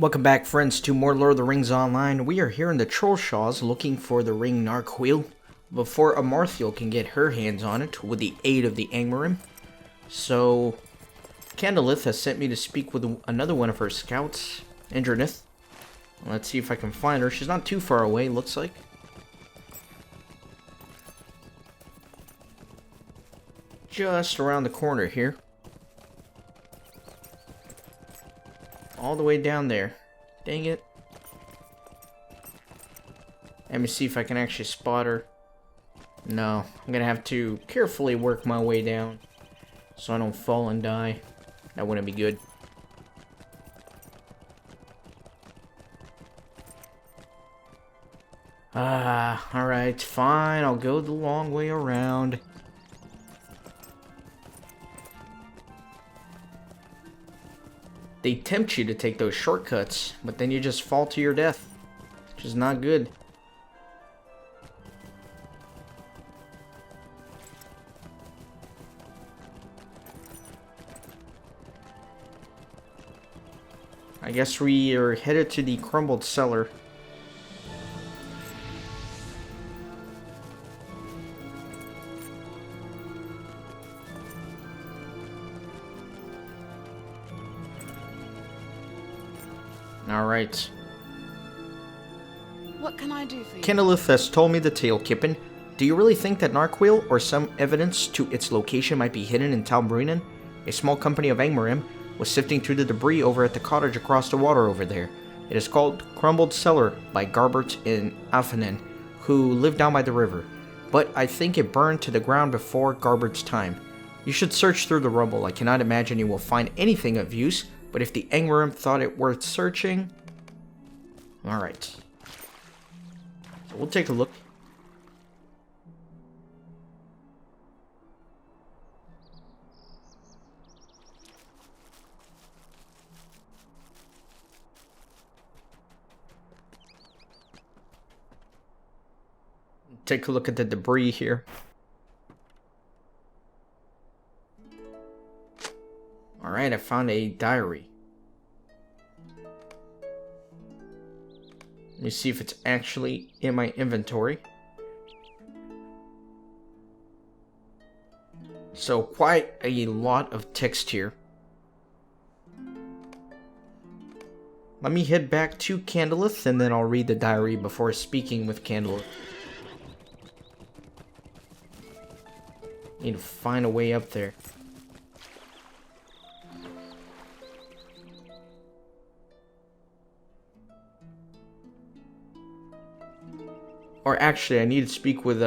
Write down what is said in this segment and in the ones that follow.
Welcome back, friends, to more Lord of the Rings Online. We are here in the Trollshaws looking for the ring Narchuil before a Marthiel can get her hands on it with the aid of the Angmarim. So, Candlelith has sent me to speak with another one of her scouts, Indranith. Let's see if I can find her. She's not too far away, looks like. Just around the corner here. All the way down there. Dang it. Let me see if I can actually spot her. No, I'm gonna have to carefully work my way down so I don't fall and die. That wouldn't be good. Alright, fine. I'll go the long way around. They tempt you to take those shortcuts, but then you just fall to your death, which is not good. I guess we are headed to the crumbled cellar. Alright. What can I do for you? Candlelith has told me the tale, Kippen. Do you really think that Narchuil or some evidence to its location might be hidden in Talbruinen? A small company of Angmarim was sifting through the debris over at the cottage across the water over there. It is called Crumbled Cellar by Garbert and Alfanen, who lived down by the river. But I think it burned to the ground before Garbert's time. You should search through the rubble. I cannot imagine you will find anything of use, but if the Angmarim thought it worth searching... Alright. So we'll take a look. Take a look at the debris here. Alright, I found a diary. Let me see if it's actually in my inventory. So, quite a lot of text here. Let me head back to Candlelith, and then I'll read the diary before speaking with Candlelith. Need to find a way up there. Or actually, I need to speak with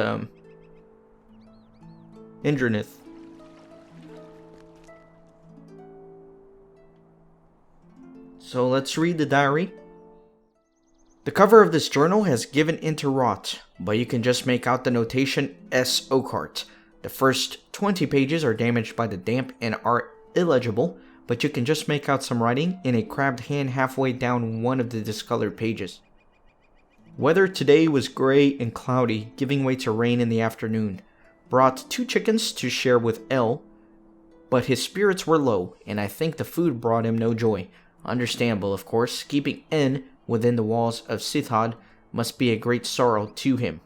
Indranith. So let's read the diary. The cover of this journal has given into rot, but you can just make out the notation S. Oakheart. The first 20 pages are damaged by the damp and are illegible, but you can just make out some writing in a crabbed hand halfway down one of the discolored pages. Weather today was gray and cloudy, giving way to rain in the afternoon. Brought 2 chickens to share with El, but his spirits were low, and I think the food brought him no joy. Understandable, of course. Keeping N within the walls of Sithad must be a great sorrow to him.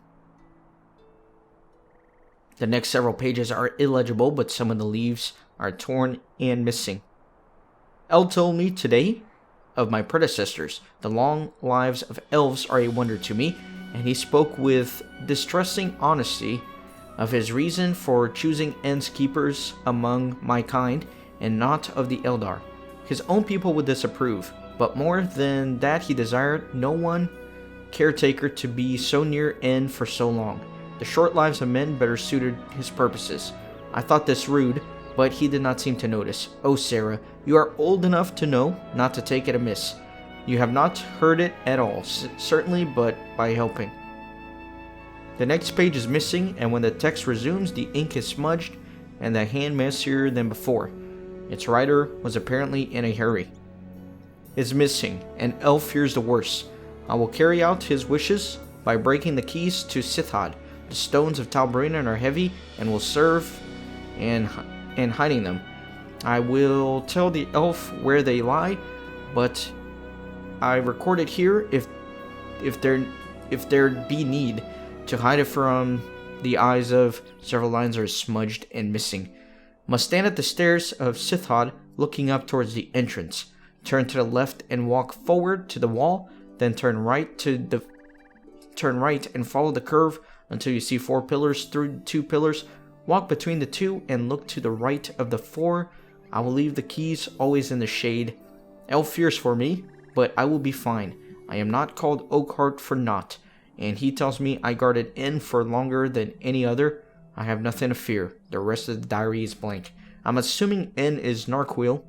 The next several pages are illegible, but some of the leaves are torn and missing. El told me today of my predecessors. The long lives of elves are a wonder to me, and he spoke with distressing honesty of his reason for choosing N's keepers among my kind, and not of the Eldar. His own people would disapprove, but more than that he desired no one caretaker to be so near N for so long. The short lives of men better suited his purposes. I thought this rude, but he did not seem to notice. Oh, Sarah, you are old enough to know not to take it amiss. You have not heard it at all, certainly, but by helping. The next page is missing, and when the text resumes, the ink is smudged, and the hand messier than before. Its writer was apparently in a hurry. It's missing, and El fears the worst. I will carry out his wishes by breaking the keys to Sithad. The stones of Talbruinen are heavy and will serve in hiding them. I will tell the elf where they lie, but I record it here if there'd be need to hide it from the eyes of several lines are smudged and missing. Must stand at the stairs of Sithad, looking up towards the entrance. Turn to the left and walk forward to the wall, then turn right and follow the curve until you see 4 pillars through 2 pillars. Walk between the 2 and look to the right of the 4. I will leave the keys always in the shade. El fears for me, but I will be fine. I am not called Oakheart for naught, and he tells me I guarded N for longer than any other. I have nothing to fear. The rest of the diary is blank. I'm assuming N is Narchuil.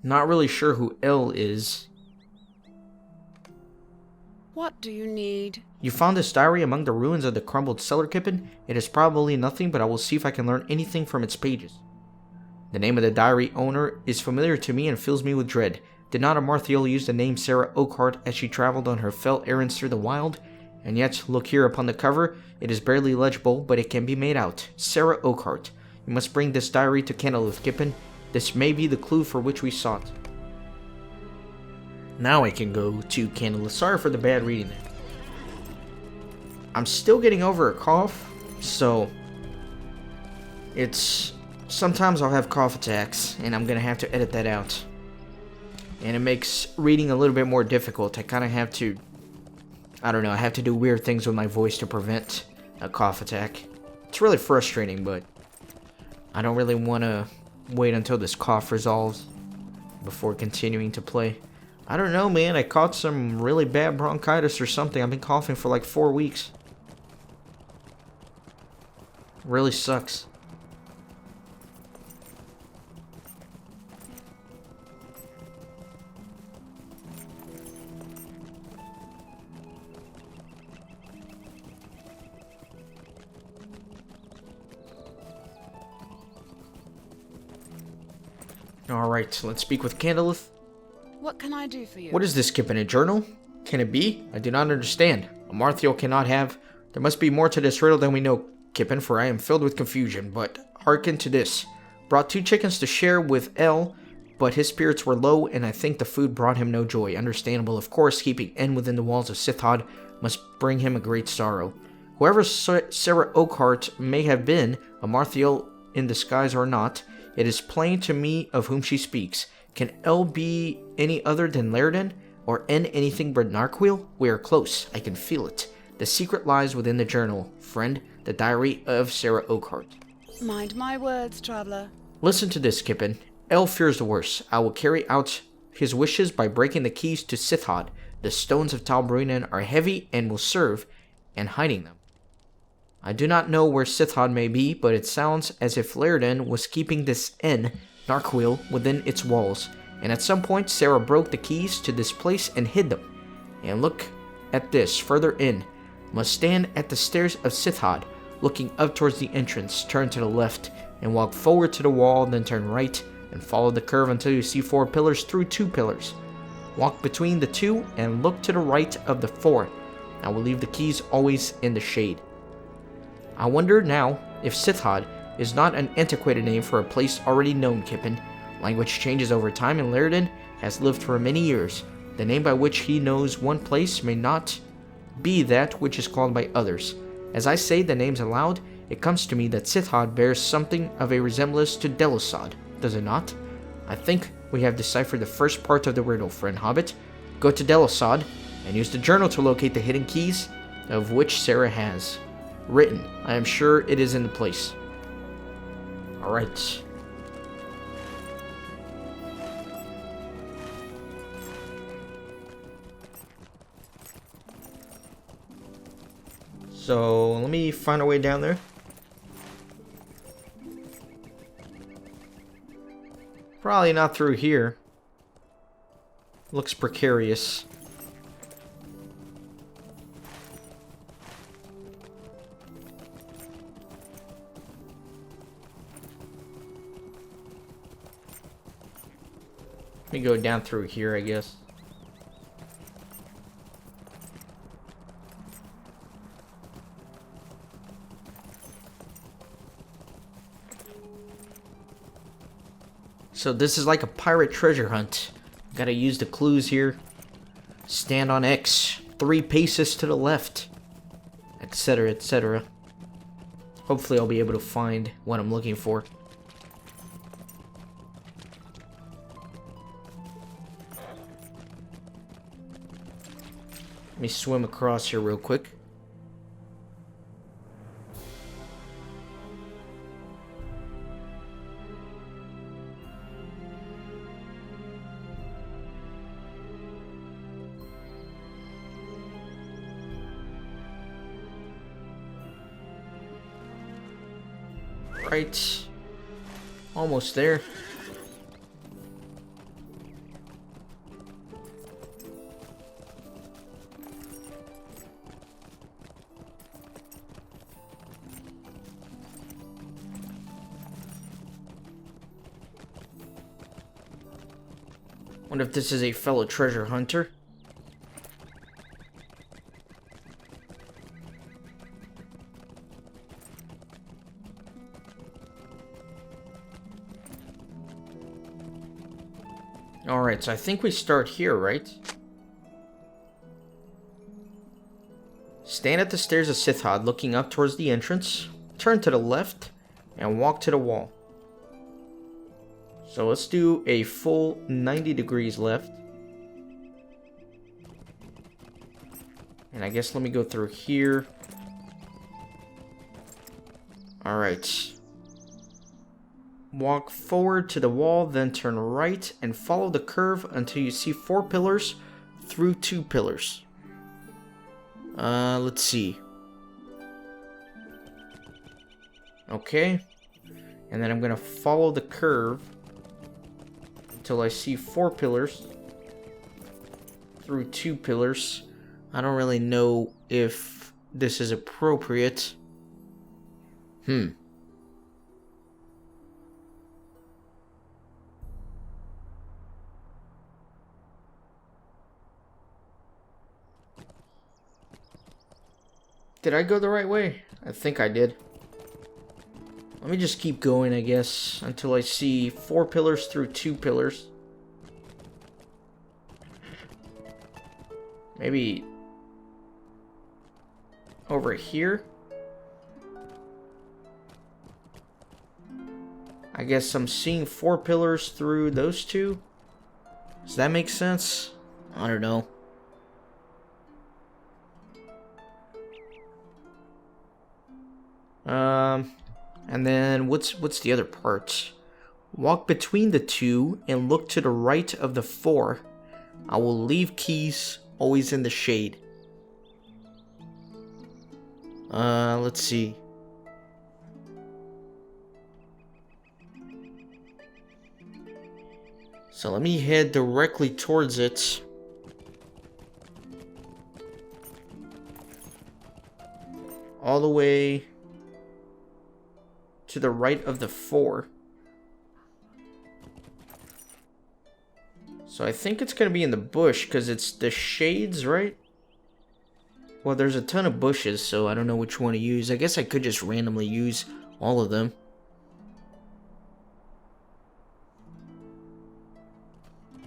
Not really sure who L is. What do you need? You found this diary among the ruins of the crumbled cellar, Kippen. It is probably nothing, but I will see if I can learn anything from its pages. The name of the diary owner is familiar to me and fills me with dread. Did not Amarthiel use the name Sarah Oakheart as she traveled on her fell errands through the wild? And yet, look here upon the cover. It is barely legible, but it can be made out. Sarah Oakheart. You must bring this diary to Candlewood, Kippen. This may be the clue for which we sought. Now I can go to Candlewood. Sorry for the bad reading there. I'm still getting over a cough, so sometimes I'll have cough attacks, and I'm gonna have to edit that out. And it makes reading a little bit more difficult. I kind of have to, I don't know, I have to do weird things with my voice to prevent a cough attack. It's really frustrating, but I don't really want to wait until this cough resolves before continuing to play. I don't know, man. I caught some really bad bronchitis or something. I've been coughing for like 4 weeks. Really sucks. Alright, let's speak with Candlewood. What can I do for you? What is this, Kippen? A journal? Can it be? I do not understand. Amarthiel cannot have. There must be more to this riddle than we know, Kippen, for I am filled with confusion. But hearken to this. Brought 2 chickens to share with L, but his spirits were low, and I think the food brought him no joy. Understandable, of course. Keeping N within the walls of Sithad must bring him a great sorrow. Whoever Sarah Oakheart may have been, Amarthiel in disguise or not, it is plain to me of whom she speaks. Can L be any other than Laridan, or N anything but Narchuil? We are close. I can feel it. The secret lies within the journal, friend, the diary of Sarah Oakheart. Mind my words, traveler. Listen to this, Kippen. L fears the worst. I will carry out his wishes by breaking the keys to Sithad. The stones of Talbruinen are heavy and will serve, and hiding them. I do not know where Sithad may be, but it sounds as if Laridan was keeping this N, Narchuil, within its walls, and at some point Sarah broke the keys to this place and hid them. And look at this, further in. Must stand at the stairs of Sithad, looking up towards the entrance, turn to the left, and walk forward to the wall, then turn right, and follow the curve until you see 4 pillars through 2 pillars. Walk between the 2, and look to the right of the 4. I will leave the keys always in the shade. I wonder now if Sithad is not an antiquated name for a place already known, Kippen. Language changes over time, and Laridan has lived for many years. The name by which he knows one place may not be that which is called by others. As I say the names aloud, it comes to me that Sithad bears something of a resemblance to Delisad, does it not? I think we have deciphered the first part of the riddle, friend Hobbit. Go to Delisad, and use the journal to locate the hidden keys, of which Sarah has written. I am sure it is in the place. Alright. So, let me find a way down there. Probably not through here. Looks precarious. Let me go down through here, I guess. So this is like a pirate treasure hunt. Gotta use the clues here. Stand on X. 3 paces to the left. Etc, etc. Hopefully I'll be able to find what I'm looking for. Let me swim across here real quick. Right. Almost there. Wonder if this is a fellow treasure hunter. Alright, so I think we start here, right? Stand at the stairs of Sithad, looking up towards the entrance. Turn to the left, and walk to the wall. So let's do a full 90 degrees left. And I guess let me go through here. Alright. Walk forward to the wall, then turn right and follow the curve until you see 4 pillars through 2 pillars. Let's see. Okay. And then I'm gonna follow the curve until I see 4 pillars through 2 pillars. I don't really know if this is appropriate. Did I go the right way? I think I did. Let me just keep going, I guess, until I see 4 pillars through 2 pillars. Maybe over here? I guess I'm seeing 4 pillars through those 2. Does that make sense? I don't know. And then what's the other part? Walk between the 2 and look to the right of the 4. I will leave keys always in the shade. Let's see. So let me head directly towards it. All the way to the right of the 4. So I think it's going to be in the bush because it's the shades, right? Well, there's a ton of bushes, so I don't know which one to use. I guess I could just randomly use all of them.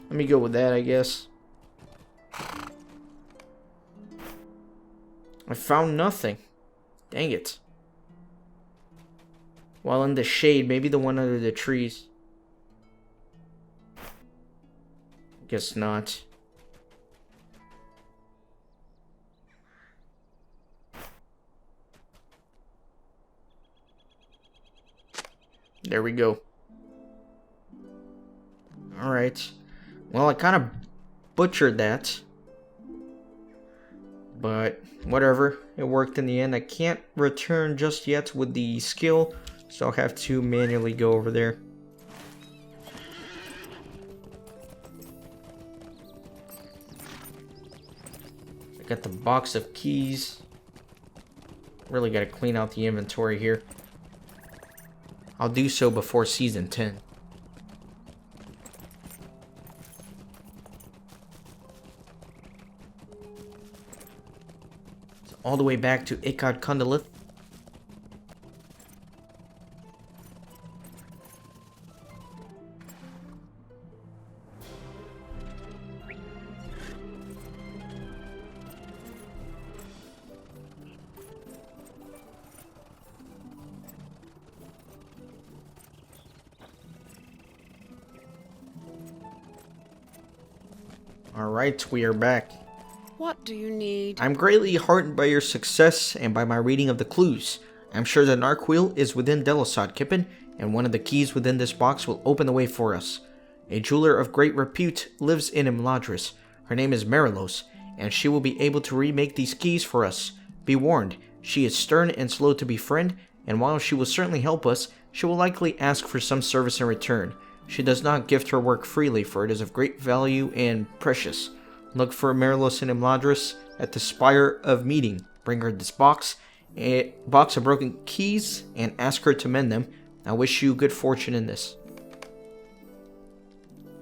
Let me go with that, I guess. I found nothing. Dang it. While in the shade, maybe the one under the trees. Guess not. There we go. Alright. Well, I kind of butchered that. But whatever. It worked in the end. I can't return just yet with the skill. So I'll have to manually go over there. I got the box of keys. Really got to clean out the inventory here. I'll do so before season 10. So all the way back to Ikad Kundalith. Alright, we are back. What do you need? I'm greatly heartened by your success and by my reading of the clues. I'm sure the Narchuil is within Delisod, Kippen, and one of the keys within this box will open the way for us. A jeweler of great repute lives in Imladris. Her name is Marilos, and she will be able to remake these keys for us. Be warned, she is stern and slow to befriend, and while she will certainly help us, she will likely ask for some service in return. She does not gift her work freely, for it is of great value and precious. Look for Marilos in Imladris at the Spire of Meeting. Bring her this box, a box of broken keys, and ask her to mend them. I wish you good fortune in this.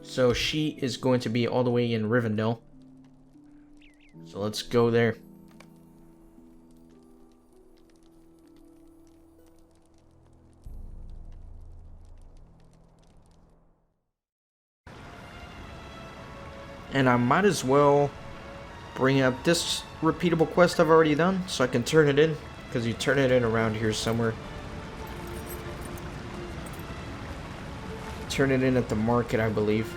So she is going to be all the way in Rivendell. So let's go there. And I might as well bring up this repeatable quest I've already done so I can turn it in, because you turn it in around here somewhere. Turn it in at the market, I believe.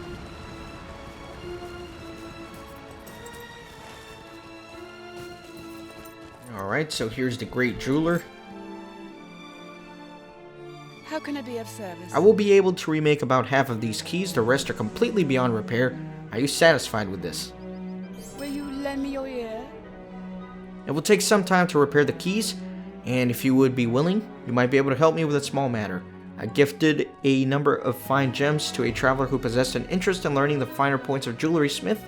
Alright, so here's the Great Jeweler. How can I be of service? I will be able to remake about half of these keys. The rest are completely beyond repair. Are you satisfied with this? Will you lend me your ear? It will take some time to repair the keys, and if you would be willing, you might be able to help me with a small matter. I gifted a number of fine gems to a traveler who possessed an interest in learning the finer points of jewelry smith,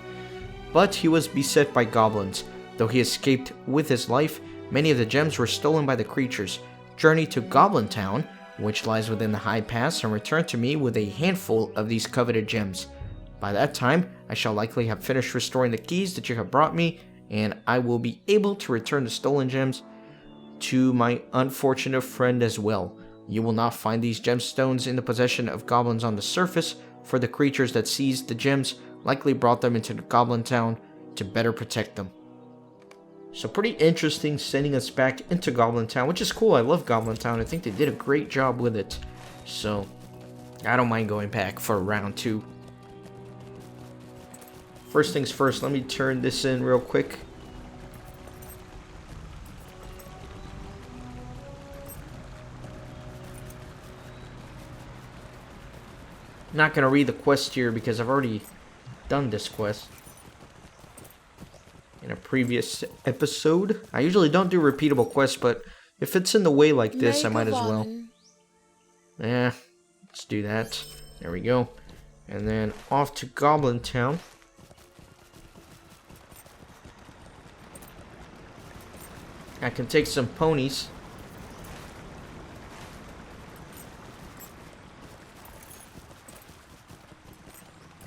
but he was beset by goblins. Though he escaped with his life, many of the gems were stolen by the creatures. Journey to Goblin Town, which lies within the High Pass, and return to me with a handful of these coveted gems. By that time, I shall likely have finished restoring the keys that you have brought me, and I will be able to return the stolen gems to my unfortunate friend as well. You will not find these gemstones in the possession of goblins on the surface, for the creatures that seized the gems likely brought them into the Goblin Town to better protect them. So pretty interesting, sending us back into Goblin Town, which is cool. I love Goblin Town. I think they did a great job with it. So I don't mind going back for round 2. First things first, let me turn this in real quick. Not going to read the quest here because I've already done this quest in a previous episode. I usually don't do repeatable quests, but if it's in the way like this, I might as well. Yeah, let's do that. There we go. And then off to Goblin Town. I can take some ponies.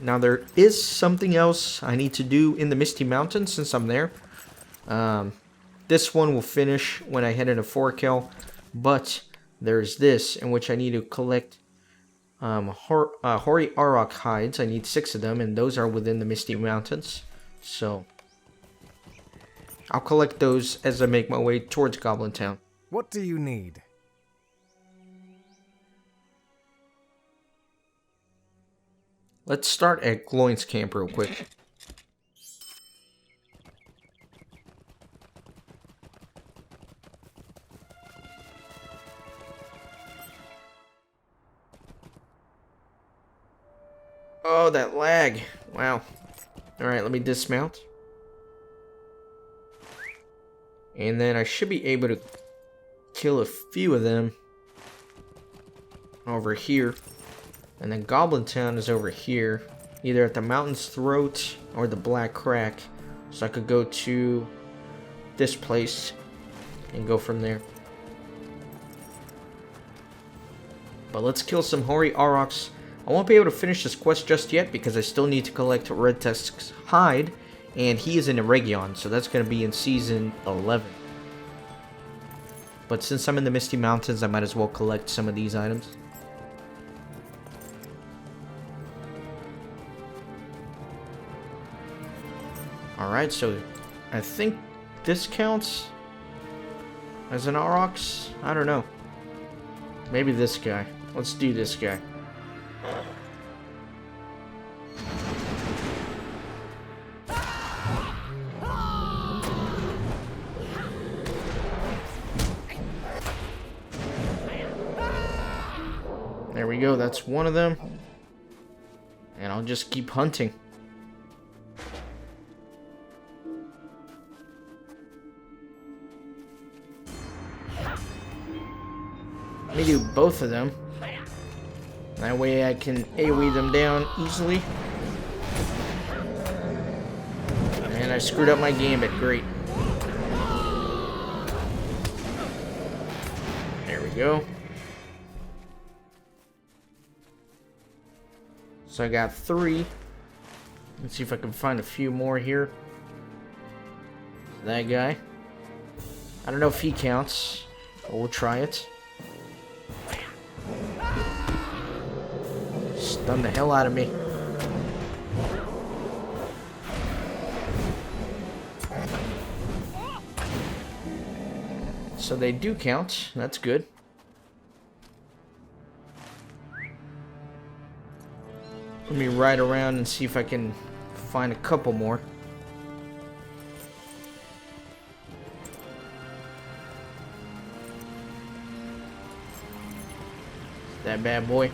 Now there is something else I need to do in the Misty Mountains since I'm there. This one will finish when I head into Forkel, but there's this in which I need to collect Hoary Auroch hides. I need 6 of them, and those are within the Misty Mountains. So I'll collect those as I make my way towards Goblin Town. What do you need? Let's start at Gloin's camp real quick. Oh, that lag. Wow. Alright, let me dismount. And then I should be able to kill a few of them over here. And then Goblin Town is over here, either at the mountain's throat or the Black Crack. So I could go to this place and go from there. But let's kill some Hoary Aurochs. I won't be able to finish this quest just yet because I still need to collect Red Tusk's hide, and he is in Eregion, so that's going to be in Season 11. But since I'm in the Misty Mountains, I might as well collect some of these items. Alright, so I think this counts as an Aurochs? I don't know. Maybe this guy. Let's do this guy. There we go, that's one of them. And I'll just keep hunting. Let me do both of them. That way I can AoE them down easily. And I screwed up my gambit, great. There we go. So I got 3. Let's see if I can find a few more here. That guy. I don't know if he counts, but we'll try it. Stun the hell out of me. So they do count. That's good. Let me ride around and see if I can find a couple more. That bad boy.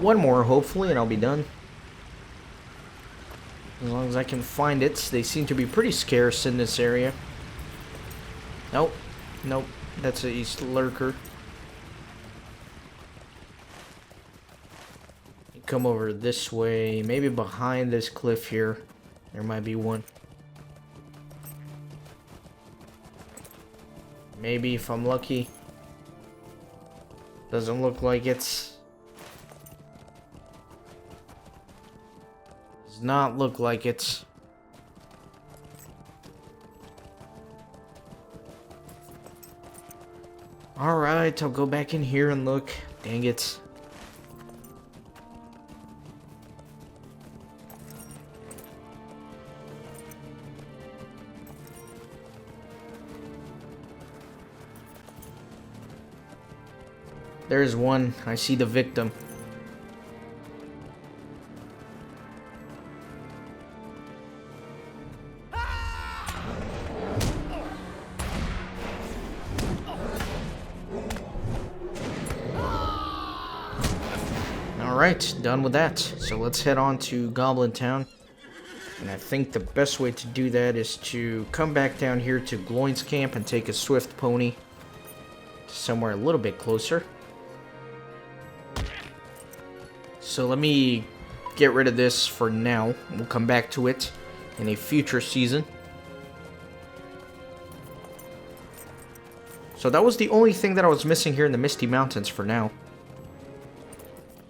One more, hopefully, and I'll be done. As long as I can find it. They seem to be pretty scarce in this area. Nope. Nope. That's a east lurker. Come over this way. Maybe behind this cliff here. There might be one. Maybe if I'm lucky. Doesn't look like it's... Does not look like it's... Alright, I'll go back in here and look. Dang it. There's one. I see the victim. Alright, done with that. So let's head on to Goblin Town. And I think the best way to do that is to come back down here to Gloin's camp and take a swift pony to somewhere a little bit closer. So let me get rid of this for now. We'll come back to it in a future season. So that was the only thing that I was missing here in the Misty Mountains for now.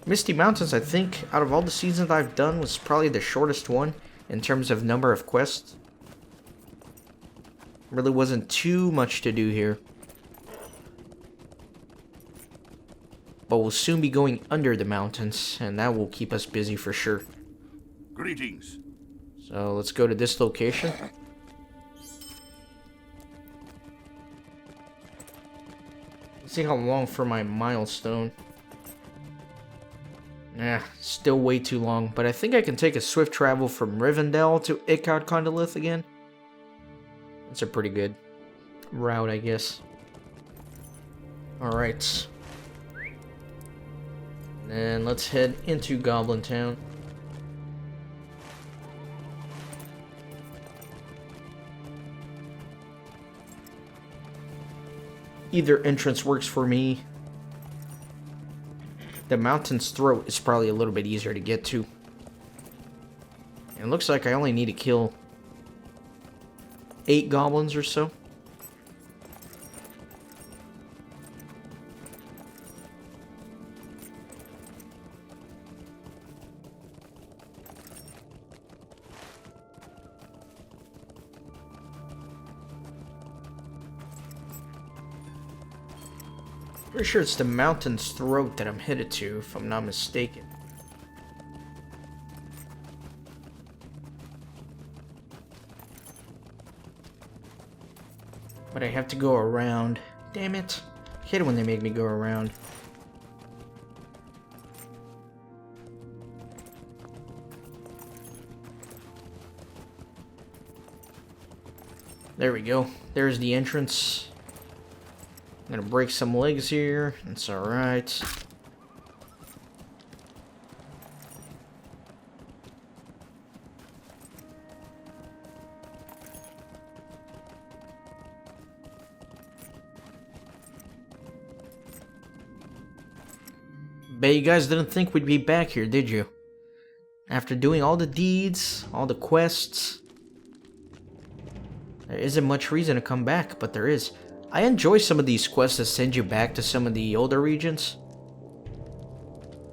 Misty Mountains, I think, out of all the seasons I've done, was probably the shortest one in terms of number of quests. Really wasn't too much to do here. But we'll soon be going under the mountains, and that will keep us busy for sure. Greetings. So let's go to this location. Let's see how long for my milestone. Nah, still way too long, but I think I can take a swift travel from Rivendell to Ikad Condolith again. That's a pretty good route, I guess. Alright. And let's head into Goblin Town. Either entrance works for me. The Mountain's Throat is probably a little bit easier to get to. And it looks like I only need to kill 8 goblins or so. Pretty sure it's the Mountain's Throat that I'm headed to, if I'm not mistaken. But I have to go around. Damn it. I hate it when they make me go around. There we go. There's the entrance. I'm gonna break some legs here. It's alright. Bet you guys didn't think we'd be back here, did you? After doing all the deeds, all the quests. There isn't much reason to come back, but there is. I enjoy some of these quests that send you back to some of the older regions.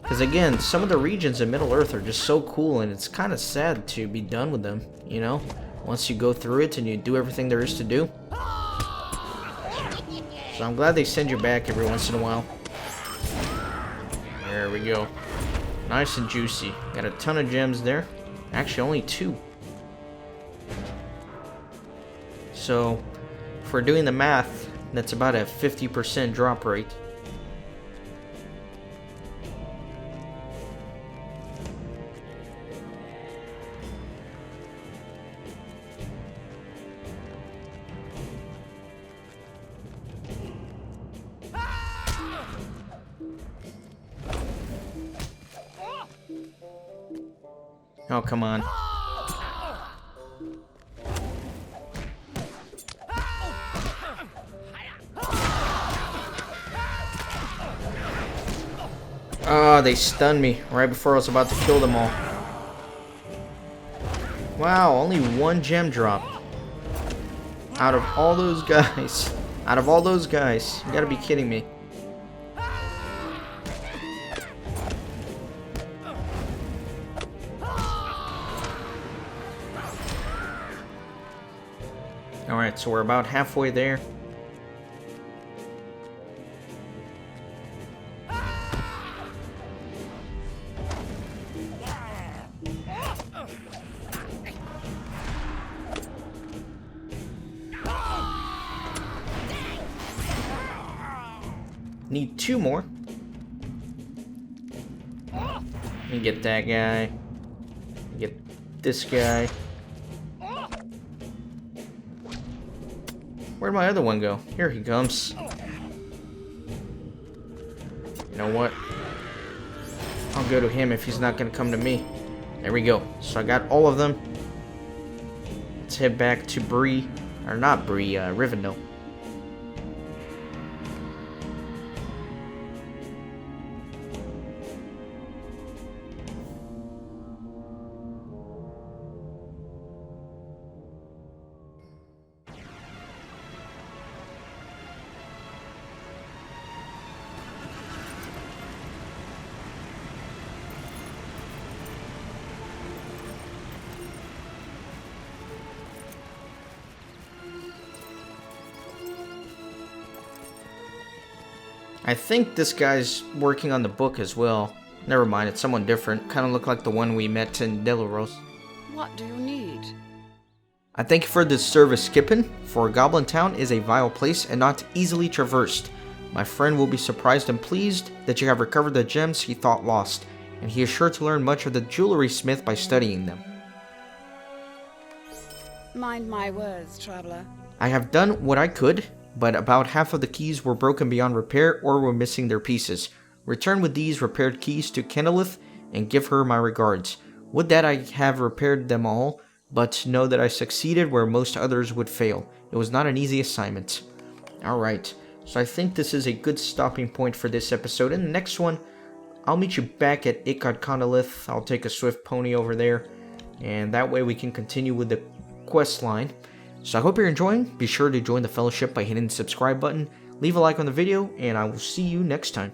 Because again, some of the regions in Middle-earth are just so cool, and it's kind of sad to be done with them, you know? Once you go through it and you do everything there is to do. So I'm glad they send you back every once in a while. There we go. Nice and juicy. Got a ton of gems there. Actually, only 2. So, if we're doing the math, that's about a 50% drop rate. Oh, come on. Oh, they stunned me right before I was about to kill them all. Wow, only 1 gem drop. Out of all those guys. Out of all those guys. You gotta be kidding me. Alright, so we're about halfway there. Need 2 more. Let me get that guy. Get this guy. Where'd my other one go? Here he comes. You know what? I'll go to him if he's not gonna come to me. There we go. So I got all of them. Let's head back to Bree. Or not Bree, Rivendell. I think this guy's working on the book as well. Never mind, it's someone different. Kind of look like the one we met in Deloros. What do you need? I thank you for this service, Skippin', for Goblin Town is a vile place and not easily traversed. My friend will be surprised and pleased that you have recovered the gems he thought lost, and he is sure to learn much of the jewelry smith by studying them. Mind my words, traveler. I have done what I could, but about half of the keys were broken beyond repair or were missing their pieces. Return with these repaired keys to Kenilith and give her my regards. Would that I have repaired them all, but know that I succeeded where most others would fail. It was not an easy assignment. Alright, so I think this is a good stopping point for this episode. In the next one, I'll meet you back at Ikad Kenilith. I'll take a swift pony over there, and that way we can continue with the quest line. So I hope you're enjoying. Be sure to join the fellowship by hitting the subscribe button, leave a like on the video, and I will see you next time.